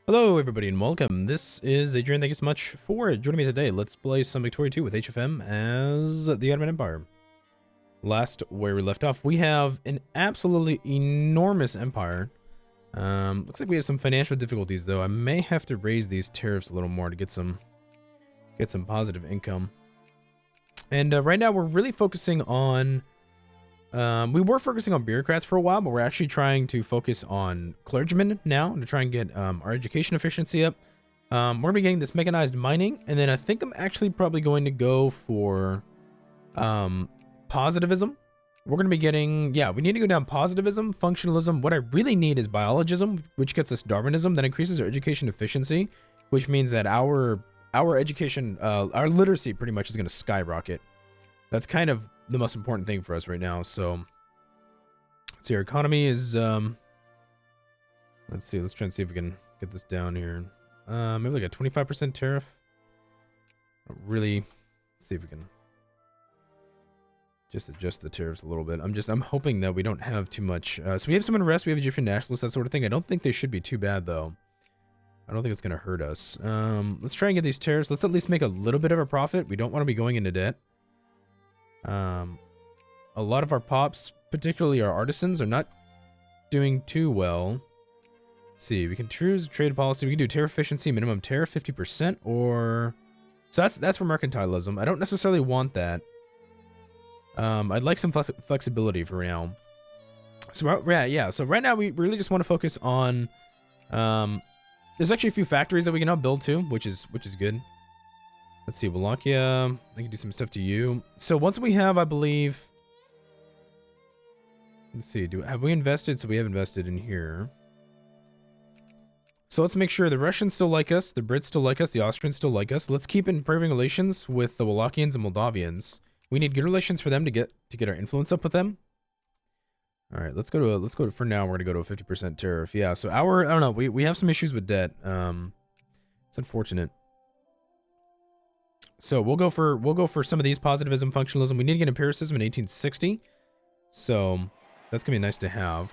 Hello everybody and welcome. This is Adrian. Thank you so much for joining me today. Let's play some Victoria 2 with HFM as the Ottoman Empire. Last where we left off, we have an absolutely enormous empire. Looks like we have some financial difficulties though. I may have to raise these tariffs a little more to get some positive income. And right now we're really focusing on we were focusing on bureaucrats for a while, but we're actually trying to focus on clergymen now to try and get our education efficiency up. We're going to be getting this mechanized mining, and then I think I'm actually probably going to go for positivism. We're going to be getting, we need to go down positivism, functionalism. What I really need is biologism, which gets us Darwinism, that increases our education efficiency, which means that our education, our literacy pretty much is going to skyrocket. That's kind of the most important thing for us right now. So let's see, our economy is let's try and see if we can get this down here. Maybe like a 25% tariff. Really see if we can just adjust the tariffs a little bit. I'm hoping that we don't have too much. So we have some unrest, we have Egyptian nationalists, that sort of thing. I don't think they should be too bad though. I don't think it's gonna hurt us. Let's try and get these tariffs. Let's at least make a little bit of a profit. We don't want to be going into debt. A lot of our pops, particularly our artisans, are not doing too well. Let's see, we can choose trade policy. We can do tariff efficiency, minimum tariff 50%, or so that's for mercantilism. I don't necessarily want that. I'd like some flexibility for now. So so right now we really just want to focus on there's actually a few factories that we can now build too, which is good. Let's see, Wallachia, I can do some stuff to you. So once we have, I believe, let's see, have we invested? So we have invested in here. So let's make sure the Russians still like us, the Brits still like us, the Austrians still like us. Let's keep improving relations with the Wallachians and Moldavians. We need good relations for them to get our influence up with them. All right, let's go to for now we're gonna go to a 50% tariff. Yeah, so I don't know, we have some issues with debt. It's unfortunate. So we'll go for some of these positivism, functionalism. We need to get empiricism in 1860. So that's gonna be nice to have.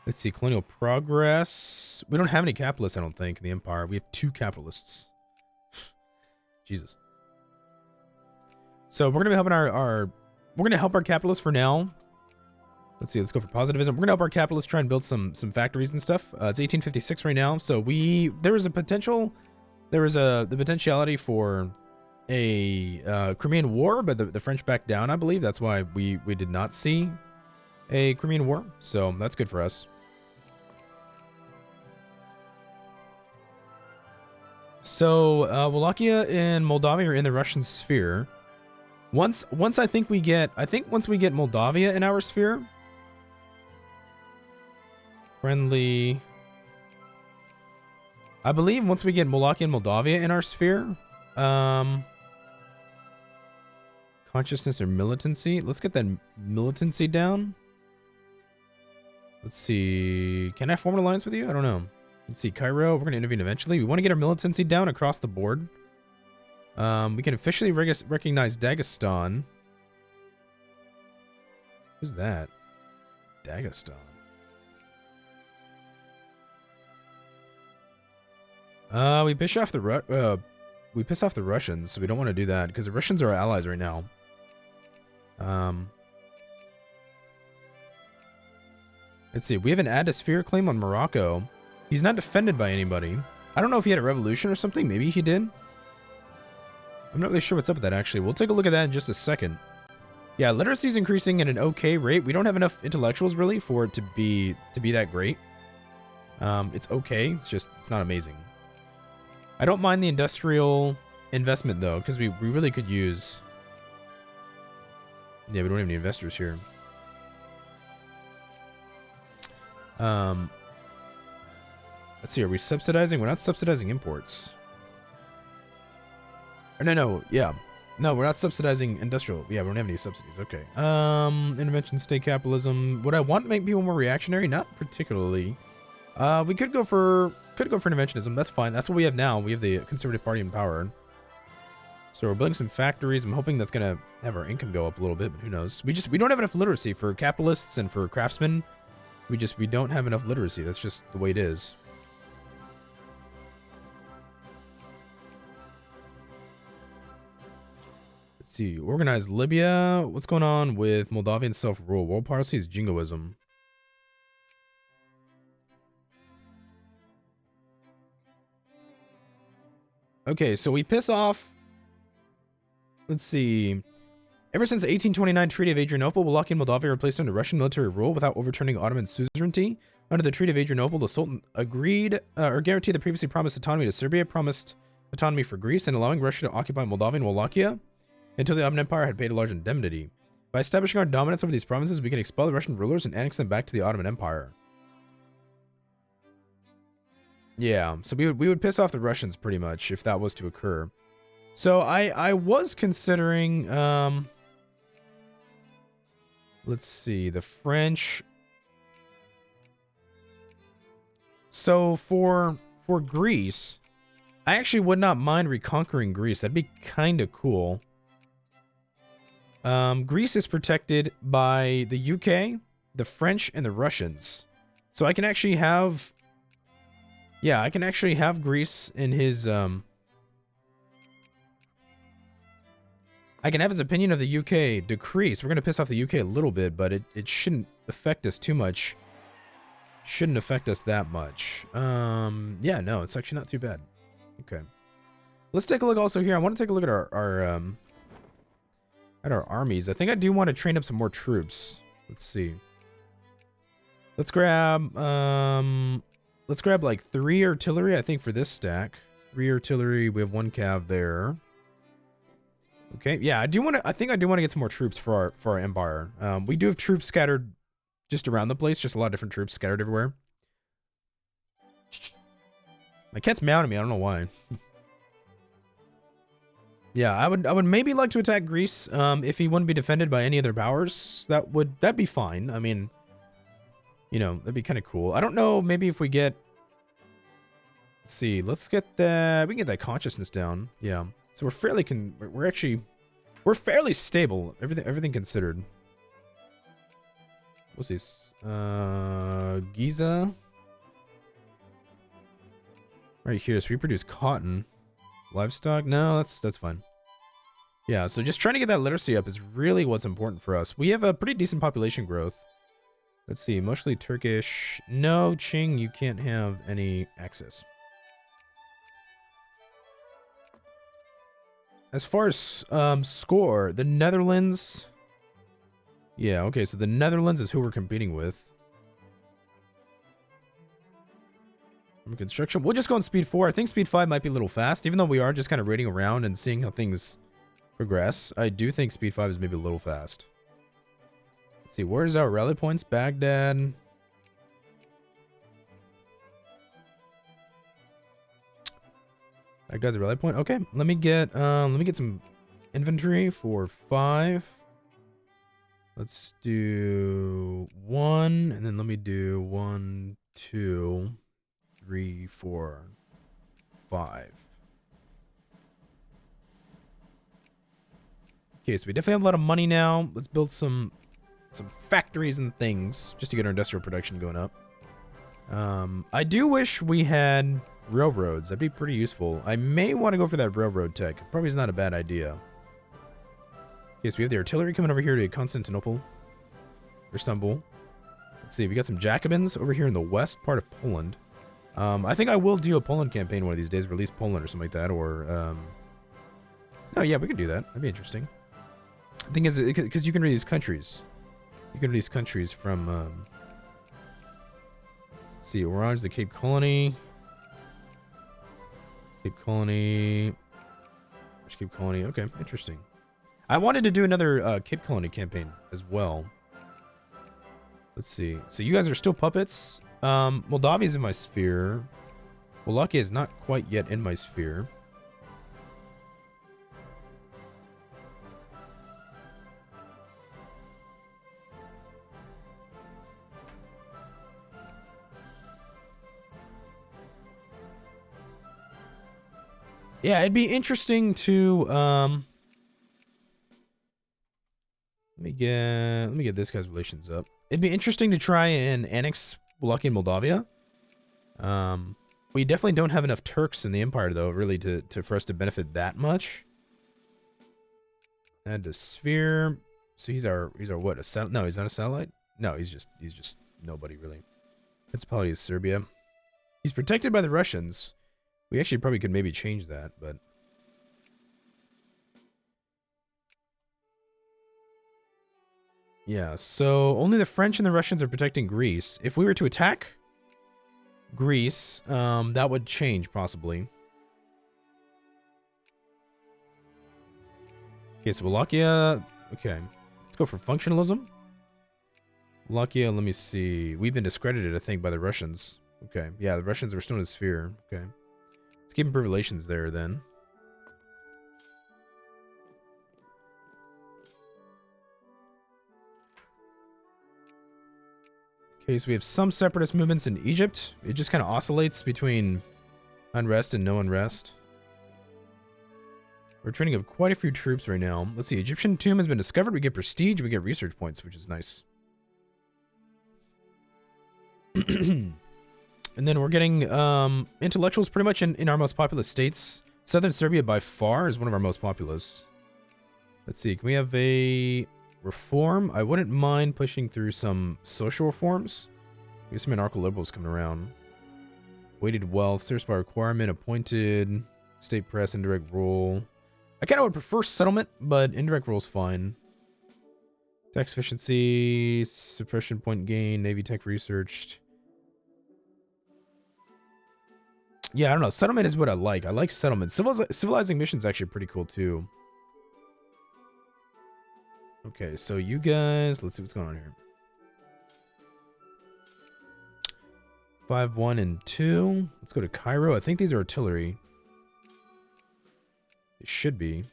Let's see, colonial progress. We don't have any capitalists, I don't think, in the empire. We have 2 capitalists. Jesus. So we're gonna be helping we're gonna help our capitalists for now. Let's see, let's go for positivism. We're gonna help our capitalists try and build some factories and stuff. It's 1856 right now, so there was the potentiality for a Crimean War, but the French backed down, I believe. That's why we did not see a Crimean War, so that's good for us. So Wallachia and Moldavia are in the Russian sphere. Once I think once we get Moldavia in our sphere, friendly. I believe once we get Wallachia and Moldavia in our sphere, consciousness or militancy. Let's get that militancy down. Let's see. Can I form an alliance with you? I don't know. Let's see. Cairo, we're going to intervene eventually. We want to get our militancy down across the board. We can officially recognize Dagestan. Who's that? Dagestan. We piss off the Russians, so we don't want to do that because the Russians are our allies right now. Let's see. We have an Adisphere claim on Morocco. He's not defended by anybody. I don't know if he had a revolution or something. Maybe he did. I'm not really sure what's up with that, actually. We'll take a look at that in just a second. Yeah, literacy is increasing at an okay rate. We don't have enough intellectuals, really, for it to be that great. It's okay. It's not amazing. I don't mind the industrial investment, though, because we really could use... Yeah, we don't have any investors here. Let's see, are we subsidizing? We're not subsidizing imports. Or no, yeah. No, we're not subsidizing industrial. Yeah, we don't have any subsidies. Okay. Intervention, state capitalism. Would I want to make people more reactionary? Not particularly. We could go for interventionism. That's fine. That's what we have now. We have the Conservative Party in power. So we're building some factories. I'm hoping that's gonna have our income go up a little bit, but who knows? We don't have enough literacy for capitalists and for craftsmen. We don't have enough literacy. That's just the way it is. Let's see. Organized Libya. What's going on with Moldavian self-rule? World policy is jingoism. Okay, so we piss off. Let's see. Ever since the 1829 Treaty of Adrianople, Wallachia and Moldavia were placed under Russian military rule without overturning Ottoman suzerainty. Under the Treaty of Adrianople, the Sultan agreed or guaranteed the previously promised autonomy to Serbia, promised autonomy for Greece, and allowing Russia to occupy Moldavia and Wallachia until the Ottoman Empire had paid a large indemnity. By establishing our dominance over these provinces, we can expel the Russian rulers and annex them back to the Ottoman Empire. Yeah, so we would piss off the Russians pretty much if that was to occur. So I was considering let's see, the French. So for Greece, I actually would not mind reconquering Greece. That'd be kind of cool. Greece is protected by the UK, the French, and the Russians. So I can actually have... Yeah, I can actually have Greece in his... I can have his opinion of the UK decrease. We're going to piss off the UK a little bit, but it shouldn't affect us too much. Shouldn't affect us that much. Yeah, no, it's actually not too bad. Okay. Let's take a look also here. I want to take a look at our armies. I think I do want to train up some more troops. Let's see. Let's grab like 3 artillery, I think, for this stack. 3 artillery. We have 1 cav there. Okay, yeah, I think I do want to get some more troops for our empire. We do have troops scattered just around the place, just a lot of different troops scattered everywhere. My cat's meowing at me, I don't know why. Yeah, I would maybe like to attack Greece if he wouldn't be defended by any other powers. That'd be fine. I mean, you know, that'd be kind of cool. I don't know, maybe if we get... Let's see, let's get that... We can get that consciousness down. Yeah. So we're fairly we're fairly stable, everything considered. What's this? Giza. Right here, so we produce cotton. Livestock? No, that's fine. Yeah, so just trying to get that literacy up is really what's important for us. We have a pretty decent population growth. Let's see, mostly Turkish. No, Qing, you can't have any access. As far as score, the Netherlands... Yeah, okay, so the Netherlands is who we're competing with. Construction. We'll just go on speed 4. I think speed 5 might be a little fast, even though we are just kind of raiding around and seeing how things progress. I do think speed 5 is maybe a little fast. Let's see, where's our rally points? Baghdad. Baghdad's a rally point. Okay, let me get some inventory for 5. Let's do 1, and then let me do 1, 2, 3, 4, 5. Okay, so we definitely have a lot of money now. Let's build some factories and things just to get our industrial production going up. I do wish we had railroads. That'd be pretty useful. I may want to go for that railroad tech. Probably is not a bad idea. Okay, so we have the artillery coming over here to Constantinople. Or Istanbul. Let's see, we got some Jacobins over here in the west part of Poland. I think I will do a Poland campaign one of these days, release Poland or something like that, or, oh yeah, we can do that. That'd be interesting. The thing is, because you can read these countries. You can read these countries from, let's see, Orange, the Cape Colony. Cape Colony. There's Cape Colony. Okay, interesting. I wanted to do another Cape Colony campaign as well. Let's see. So you guys are still puppets. Moldavia's in my sphere. Wallachia is not quite yet in my sphere. Yeah, it'd be interesting to let me get this guy's relations up. It'd be interesting to try and annex Wallachia and Moldavia. We definitely don't have enough Turks in the empire though, really, for us to benefit that much. Add to sphere. So he's our what? A sat? No, he's not a satellite. No, he's just nobody really. Principality of Serbia. He's protected by the Russians. We actually probably could maybe change that, but yeah. So only the French and the Russians are protecting Greece. If we were to attack Greece, that would change possibly. Okay, so Wallachia. Okay, let's go for functionalism. Wallachia, let me see. We've been discredited, I think, by the Russians. Okay, yeah, the Russians were still in the sphere. Okay, let's keep improved relations there then. Okay, so we have some separatist movements in Egypt. It just kind of oscillates between unrest and no unrest. We're training up quite a few troops right now. Let's see, Egyptian tomb has been discovered. We get prestige, we get research points, which is nice. And then we're getting intellectuals pretty much in our most populous states. Southern Serbia by far is one of our most populous. Let's see, can we have a reform? I wouldn't mind pushing through some social reforms. We have some anarcho-liberals coming around. Weighted wealth, service by requirement, appointed, state press, indirect rule. I kind of would prefer settlement, but indirect rule is fine. Tax efficiency, suppression point gain, Navy tech researched. Yeah, I don't know. Settlement is what I like. I like settlement. Civilizing missions actually pretty cool too. Okay, so you guys, let's see what's going on here. 5, 1, and 2. Let's go to Cairo. I think these are artillery. It should be.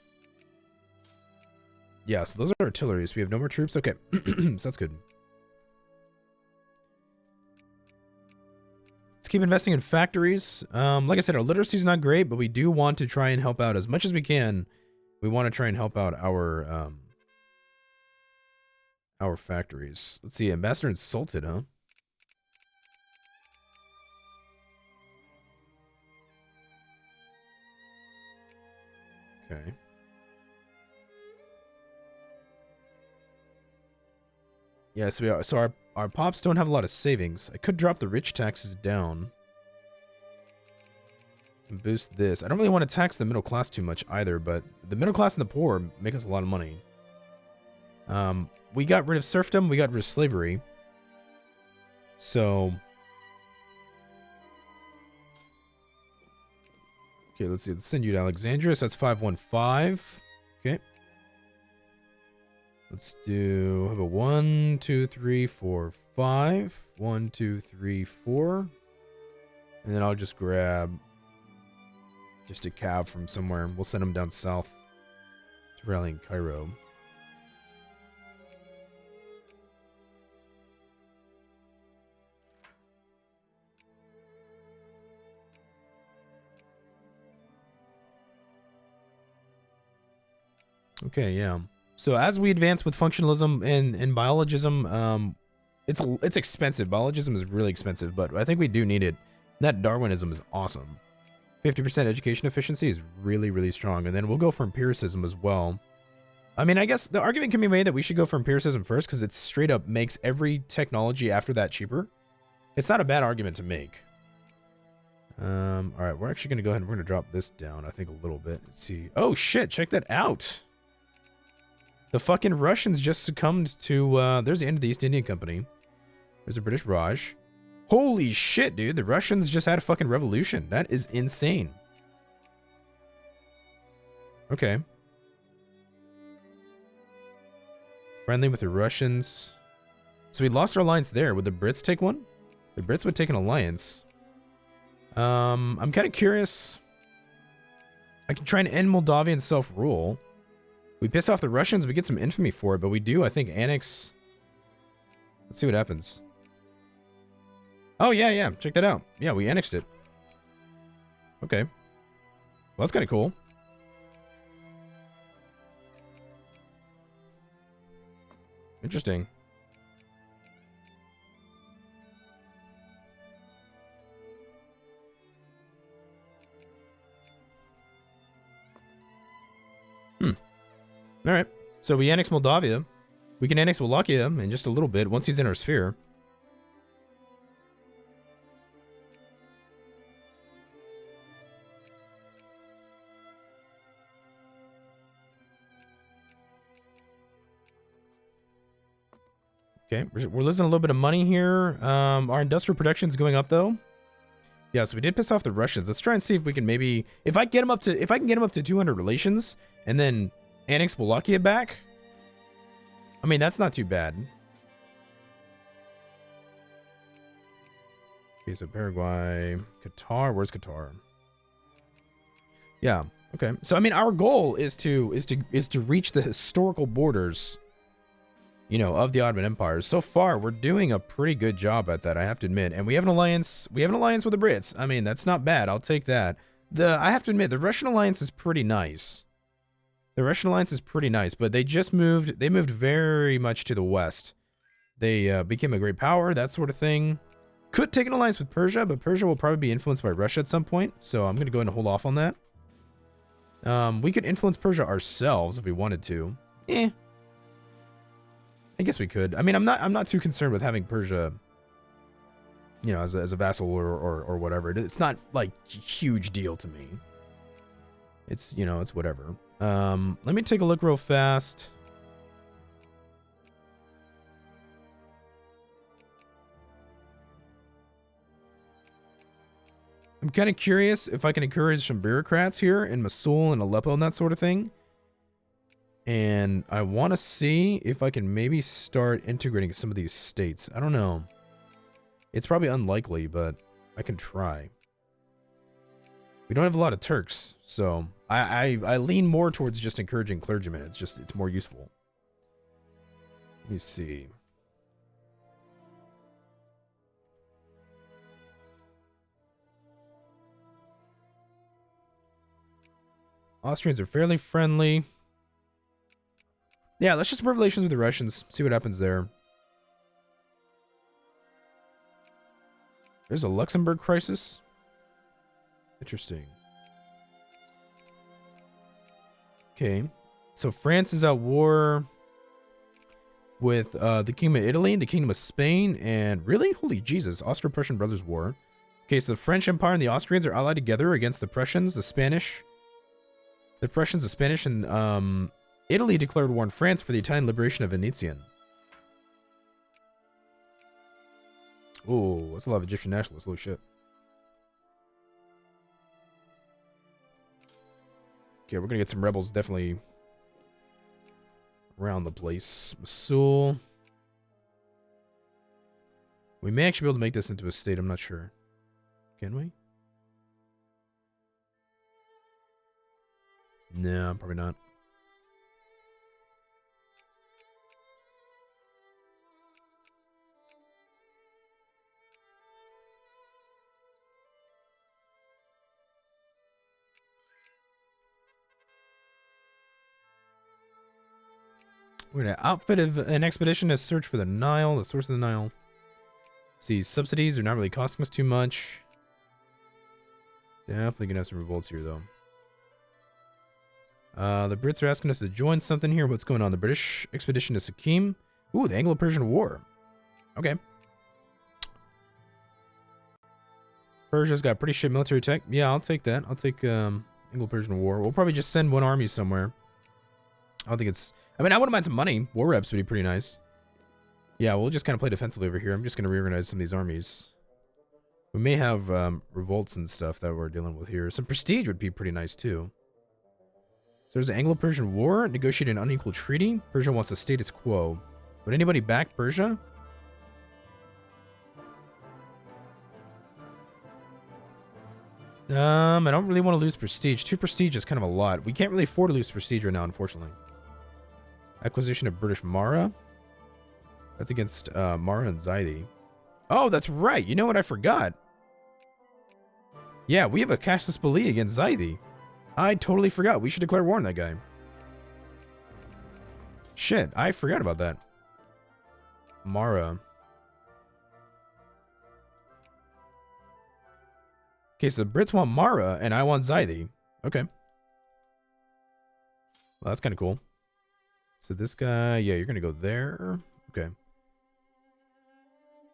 Yeah, so those are artillery. So we have no more troops. Okay, so that's good. Let's keep investing in factories. Like I said, our literacy is not great, but we do want to try and help out as much as we can. We want to try and help out our factories. Let's see, Ambassador insulted, huh? Okay. Yeah, so we are. So our pops don't have a lot of savings. I could drop the rich taxes down and boost this. I don't really want to tax the middle class too much either, but the middle class and the poor make us a lot of money. We got rid of serfdom. We got rid of slavery. So, okay, let's see. Let's send you to Alexandria. So that's 515. Okay. Let's do, have a 1, 2, 3, 4, 5. 1, 2, 3, 4. And then I'll just grab just a cab from somewhere. We'll send them down south to rally in Cairo. Okay, yeah. So as we advance with functionalism and biologism, it's expensive. Biologism is really expensive, but I think we do need it. That Darwinism is awesome. 50% education efficiency is really, really strong. And then we'll go for empiricism as well. I mean, I guess the argument can be made that we should go for empiricism first because it straight up makes every technology after that cheaper. It's not a bad argument to make. All right, we're actually going to go ahead and we're going to drop this down, I think, a little bit. Let's see. Oh, shit. Check that out. The fucking Russians just succumbed to, there's the end of the East India Company. There's a British Raj. Holy shit, dude. The Russians just had a fucking revolution. That is insane. Okay. Friendly with the Russians. So we lost our alliance there. Would the Brits take one? The Brits would take an alliance. I'm kind of curious. I can try and end Moldavian self-rule. We piss off the Russians, we get some infamy for it, but we do, I think, annex. Let's see what happens. Oh, yeah, yeah. Check that out. Yeah, we annexed it. Okay. Well, that's kind of cool. Interesting. All right. So we annex Moldavia. We can annex Wallachia in just a little bit once he's in our sphere. Okay, we're losing a little bit of money here. Our industrial production is going up though. Yeah, so we did piss off the Russians. Let's try and see if we can maybe, if I can get them up to 200 relations and then annex Wallachia back. I mean, that's not too bad. Okay, so Paraguay, Qatar. Where's Qatar? Yeah. Okay. So I mean, our goal is to reach the historical borders, you know, of the Ottoman Empire. So far, we're doing a pretty good job at that, I have to admit. And we have an alliance. We have an alliance with the Brits. I mean, that's not bad. I'll take that. I have to admit, the Russian alliance is pretty nice. The Russian alliance is pretty nice, but they just moved. They moved very much to the west. They became a great power, that sort of thing. Could take an alliance with Persia, but Persia will probably be influenced by Russia at some point. So I'm going to go ahead and hold off on that. We could influence Persia ourselves if we wanted to. I guess we could. I mean, I'm not too concerned with having Persia, you know, as a vassal or whatever. It's not like a huge deal to me. It's, you know, it's whatever. Let me take a look real fast. I'm kind of curious if I can encourage some bureaucrats here in Mosul and Aleppo and that sort of thing. And I want to see if I can maybe start integrating some of these states. I don't know. It's probably unlikely, but I can try. We don't have a lot of Turks, so I lean more towards just encouraging clergymen. It's more useful. Let me see. Austrians are fairly friendly. Yeah, let's just have relations with the Russians. See what happens there. There's a Luxembourg crisis. Interesting. Okay. So France is at war with the Kingdom of Italy, the Kingdom of Spain, and really? Holy Jesus. Austro-Prussian Brothers War. Okay, so the French Empire and the Austrians are allied together against the Prussians, the Spanish. The Prussians, the Spanish, and Italy declared war on France for the Italian liberation of Venetian. Oh, that's a lot of Egyptian nationalists. Holy shit. Okay, we're gonna get some rebels definitely around the place. Mosul. We may actually be able to make this into a state. I'm not sure. Can we? No, probably not. We're gonna outfit an expedition to search for the Nile, the source of the Nile. See, subsidies are not really costing us too much. Definitely gonna have some revolts here, though. The Brits are asking us to join something here. What's going on? The British expedition to Sikkim. Ooh, the Anglo-Persian War. Okay. Persia's got pretty shit military tech. Yeah, I'll take that. I'll take Anglo-Persian War. We'll probably just send one army somewhere. I don't think it's... I mean, I wouldn't mind some money. War reps would be pretty nice. Yeah, we'll just kind of play defensively over here. I'm just going to reorganize some of these armies. We may have revolts and stuff that we're dealing with here. Some prestige would be pretty nice, too. So there's an Anglo-Persian War. Negotiate an unequal treaty. Persia wants a status quo. Would anybody back Persia? I don't really want to lose prestige. 2 prestige is kind of a lot. We can't really afford to lose prestige right now, unfortunately. Acquisition of British Mara. That's against Mara and Zaidi. Oh, that's right. You know what? I forgot. Yeah, we have a casus belli against Zaidi. I totally forgot. We should declare war on that guy. Shit, I forgot about that. Mara. Okay, so the Brits want Mara, and I want Zaidi. Okay. Well, that's kind of cool. So this guy, yeah, you're going to go there. Okay.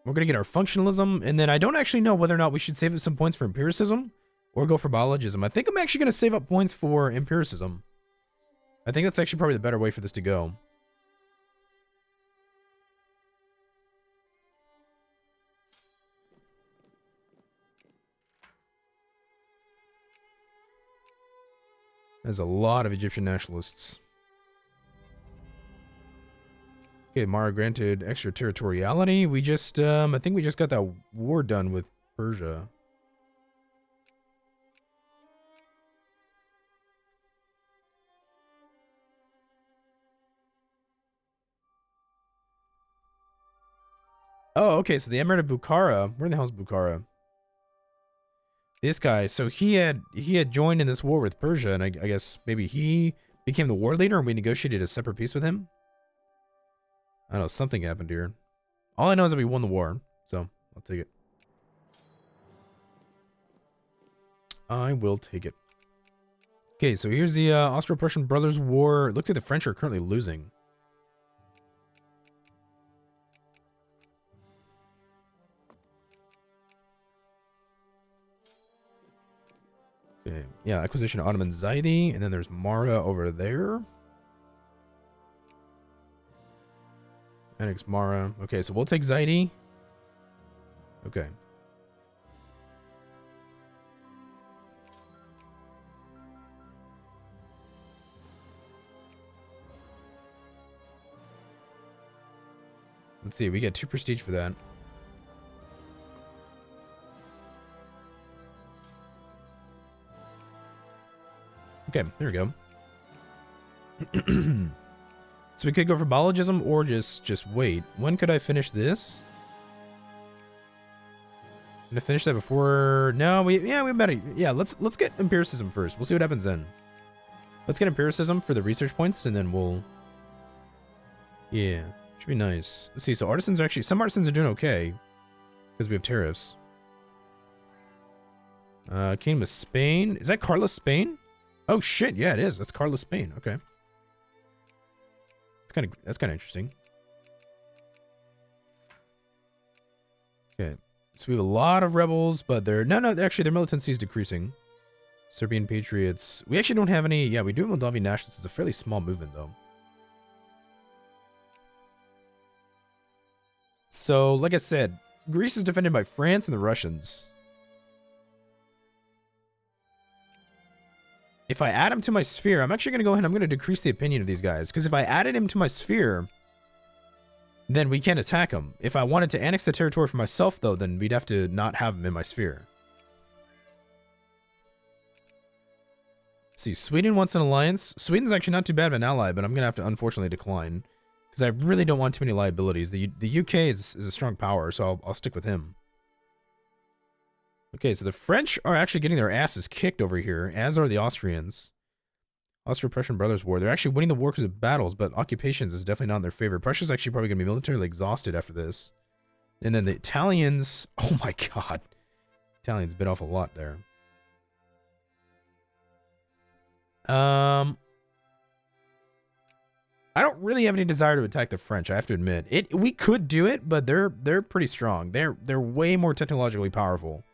We're going to get our functionalism, and then I don't actually know whether or not we should save up some points for empiricism or go for biologism. I think I'm actually going to save up points for empiricism. I think that's actually probably the better way for this to go. There's a lot of Egyptian nationalists. Okay, Mara granted extraterritoriality. We just, I think we just got that war done with Persia. Oh, okay, so the Emirate of Bukhara. Where the hell is Bukhara? This guy, so he had joined in this war with Persia, and I guess maybe he became the war leader, and we negotiated a separate peace with him. I don't know, something happened here. All I know is that we won the war, so I'll take it. I will take it. Okay, so here's the Austro-Prussian Brothers War. It looks like the French are currently losing. Okay, yeah, acquisition of Ottoman Zaidi, and then there's Mara over there. Annex Mara. Okay, so we'll take Zaidi. Okay. Let's see, we get 2 prestige for that. Okay, there we go. So we could go for biologism or just wait. When could I finish this? Gonna finish that before? No, we better. Yeah, let's get empiricism first. We'll see what happens then. Let's get empiricism for the research points, and then we'll. Yeah, should be nice. Let's see. So artisans are actually, some artisans are doing okay because we have tariffs. Kingdom of Spain. Is that Carlos Spain? Oh shit! Yeah, it is. That's Carlos Spain. Okay. That's kind of interesting. Okay, so we have a lot of rebels, but actually their militancy is decreasing. Serbian patriots. We actually don't have any. Yeah, we do have Moldavian nationalists. It's a fairly small movement though. So, like I said, Greece is defended by France and the Russians. If I add him to my sphere, I'm actually going to go ahead and I'm going to decrease the opinion of these guys. Because if I added him to my sphere, then we can't attack him. If I wanted to annex the territory for myself, though, then we'd have to not have him in my sphere. Let's see, Sweden wants an alliance. Sweden's actually not too bad of an ally, but I'm going to have to unfortunately decline. Because I really don't want too many liabilities. The UK is a strong power, so I'll stick with him. Okay, so the French are actually getting their asses kicked over here, as are the Austrians. Austro-Prussian Brothers War. They're actually winning the war because of battles, but occupations is definitely not in their favor. Prussia's actually probably going to be militarily exhausted after this. And then the Italians... Oh my god. Italians bit off a lot there. I don't really have any desire to attack the French, I have to admit. We could do it, but they're pretty strong. They're way more technologically powerful.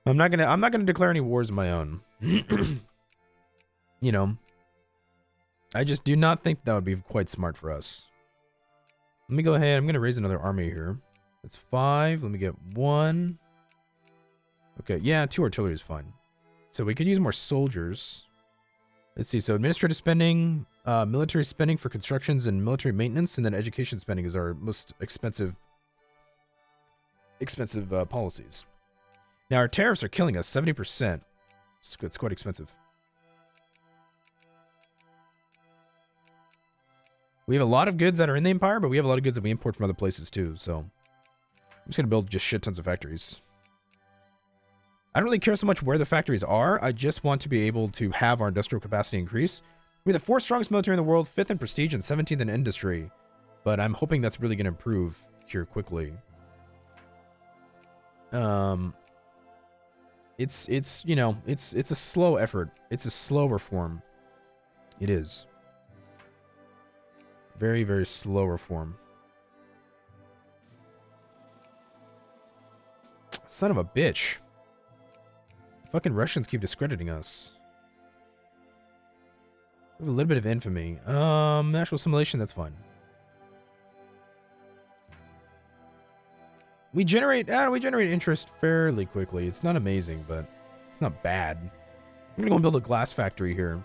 I'm not gonna declare any wars of my own. You know, I just do not think that would be quite smart for us. Let me go ahead. I'm gonna raise another army here. That's 5. Let me get 1. Okay, yeah, 2 artillery is fine. So we could use more soldiers. Let's see. So administrative spending, military spending for constructions and military maintenance, and then education spending is our most expensive policies. Now, our tariffs are killing us, 70%. It's quite expensive. We have a lot of goods that are in the Empire, but we have a lot of goods that we import from other places, too. So, I'm just going to build just shit tons of factories. I don't really care so much where the factories are. I just want to be able to have our industrial capacity increase. We're the 4th strongest military in the world, 5th in prestige, and 17th in industry. But I'm hoping that's really going to improve here quickly. It's you know, it's a slow effort. It's a slow reform. It is. Very, very slow reform. Son of a bitch. Fucking Russians keep discrediting us. We have a little bit of infamy. National assimilation, that's fine. We generate interest fairly quickly. It's not amazing, but it's not bad. I'm gonna go and build a glass factory here.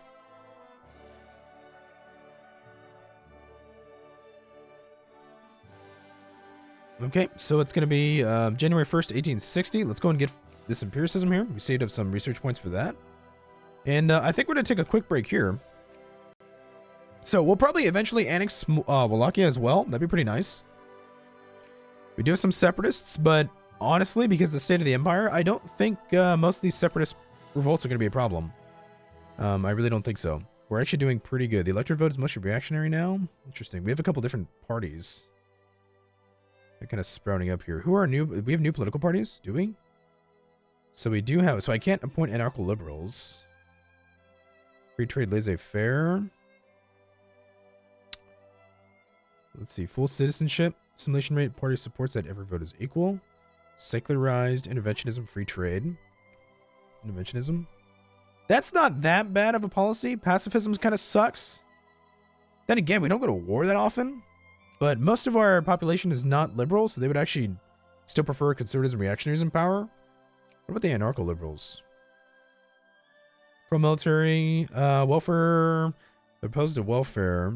Okay, so it's gonna be January 1st, 1860. Let's go and get this empiricism here. We saved up some research points for that. And I think we're gonna take a quick break here. So we'll probably eventually annex Wallachia as well. That'd be pretty nice. We do have some separatists, but honestly, because of the state of the empire, I don't think most of these separatist revolts are going to be a problem. I really don't think so. We're actually doing pretty good. The electorate vote is mostly reactionary now. Interesting. We have a couple different parties. They're kind of sprouting up here. Who are new? We have new political parties, do we? So we do have... So I can't appoint anarcho-liberals. Free trade laissez-faire. Let's see. Full citizenship. Assimilation rate. Party supports that every vote is equal. Secularized. Interventionism. Free trade. Interventionism. That's not that bad of a policy. Pacifism kind of sucks. Then again, we don't go to war that often. But most of our population is not liberal, so they would actually still prefer conservatives and reactionaries in power. What about the anarcho-liberals? Pro-military, welfare, opposed to welfare.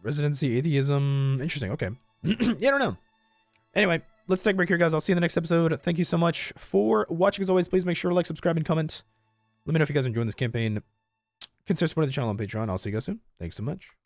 Residency, atheism. Interesting, okay. Yeah, I don't know. Anyway, let's take a break here, guys. I'll see you in the next episode. Thank you so much for watching. As always, please make sure to like, subscribe, and comment. Let me know if you guys are enjoying this campaign. Consider supporting the channel on Patreon. I'll see you guys soon. Thanks so much.